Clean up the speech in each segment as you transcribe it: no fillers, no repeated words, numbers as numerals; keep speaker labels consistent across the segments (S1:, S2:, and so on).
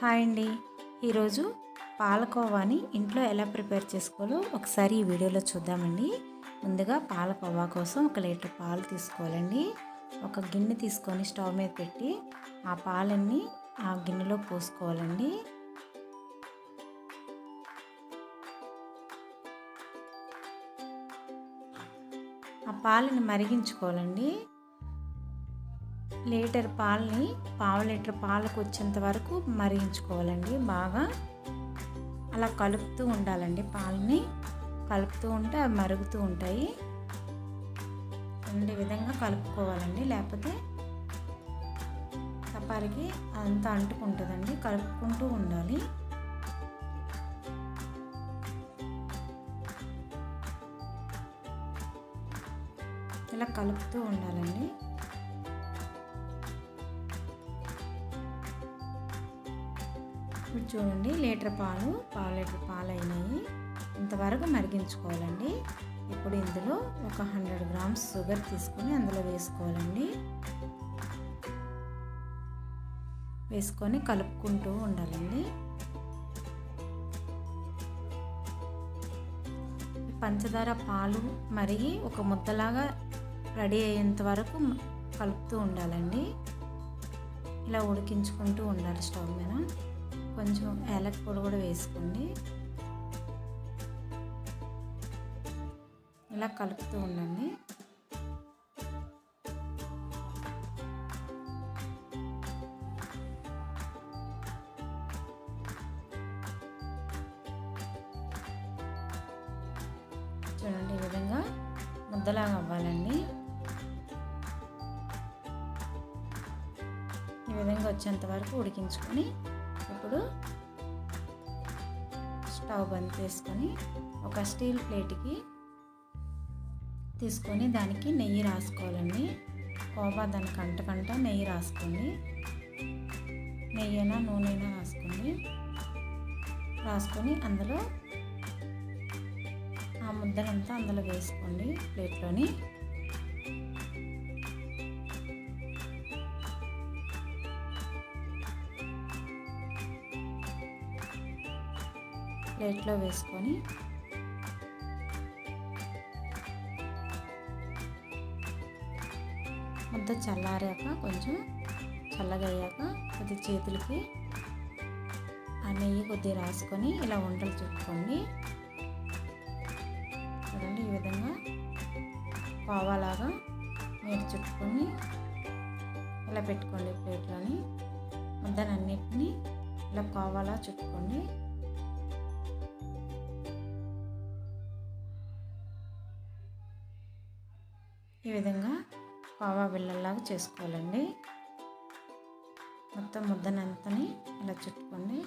S1: Hi అండి. ఈరోజు పాలకోవాని ఇంట్లో ఎలా ప్రిపేర్ చేసుకోవాలో ఒకసారి ఈ వీడియోలో చూద్దామండి. ముందుగా పాలకోవా కోసం 1 లీటర్ పాలు తీసుకోవాలండి. ఒక గిన్నె తీసుకొని స్టవ్ మీద పెట్టి ఆ పాలన్నీ ఆ గిన్నెలో పోసుకోవాలండి. ఆ పాలని మరిగించుకోవాలండి. లీటర్ పాలని పావు లీటర్ పాలకు వచ్చేంత వరకు మరిగించుకోవాలండి. బాగా అలా కలుపుతూ ఉండాలండి. పాలని కలుపుతూ ఉంటే అవి మరుగుతూ ఉంటాయి. ఈ విధంగా కలుపుకోవాలండి, లేకపోతే చపాతీకి అంతా అంటుకుంటుందండి. కలుపుకుంటూ ఉండాలి. ఇలా కలుపుతూ ఉండాలండి. ఇప్పుడు చూడండి, పావు లీటర్ పాలు అయినాయి. ఇంతవరకు మరిగించుకోవాలండి. ఇప్పుడు ఇందులో ఒక 100 గ్రామ్స్ షుగర్ తీసుకొని అందులో వేసుకోవాలండి. వేసుకొని కలుపుకుంటూ ఉండాలండి. పంచదార పాలు మరిగి ఒక ముద్దలాగా రెడీ అయ్యేంత వరకు కలుపుతూ ఉండాలండి. ఇలా ఉడికించుకుంటూ ఉండాలి. స్టవ్ మీద కొంచెం యాలక్ పొడి కూడా వేసుకోండి. ఇలా కలుపుతూ ఉండండి. చూడండి, ఈ విధంగా ముద్దలాగా అవ్వాలండి. ఈ విధంగా వచ్చేంత వరకు ఉడికించుకొని ఇప్పుడు స్టవ్ బంద్ చేసుకొని ఒక స్టీల్ ప్లేట్కి తీసుకొని దానికి నెయ్యి రాసుకోవాలండి. కోవా దానికి అంటకంట నెయ్యి రాసుకోండి. నెయ్యి అయినా నూనె అయినా రాసుకొని అందులో ఆ ముద్దనంతా అందులో వేసుకోండి ప్లేట్లోని. ప్లేట్లో వేసుకొని ముద్ద చల్లారాక, కొంచెం చల్లగా అయ్యాక కొద్ది చేతులకి ఆ నెయ్యి కొద్దిగా రాసుకొని ఇలా ఉండలు చుట్టుకోండి. చూడండి, ఈ విధంగా కోవాలాగా మీరు చుట్టుకొని ఇలా పెట్టుకోండి ప్లేట్లోని. ముద్దనన్నిటిని ఇలా కోవాలా చుట్టుకోండి. ఈ విధంగా కోవా బిళ్ళల్లాగా చేసుకోవాలండి. మొత్తం ముద్దనంతని ఇలా చుట్టుకోండి.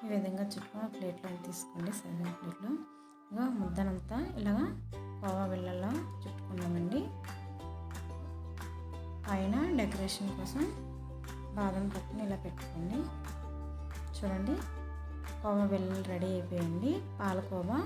S1: ఈ విధంగా చుట్టుకొని ప్లేట్లో తీసుకోండి. సర్వింగ్ ప్లేట్లో ఇంకా ముద్దనంతా ఇలాగా కోవా బిళ్ళల్లో చుట్టుకున్నామండి. పైన డెకరేషన్ కోసం బాదం పప్పుని ఇలా పెట్టుకోండి. చూడండి, కోవా బిళ్ళలు రెడీ అయిపోయింది. పాలకోవా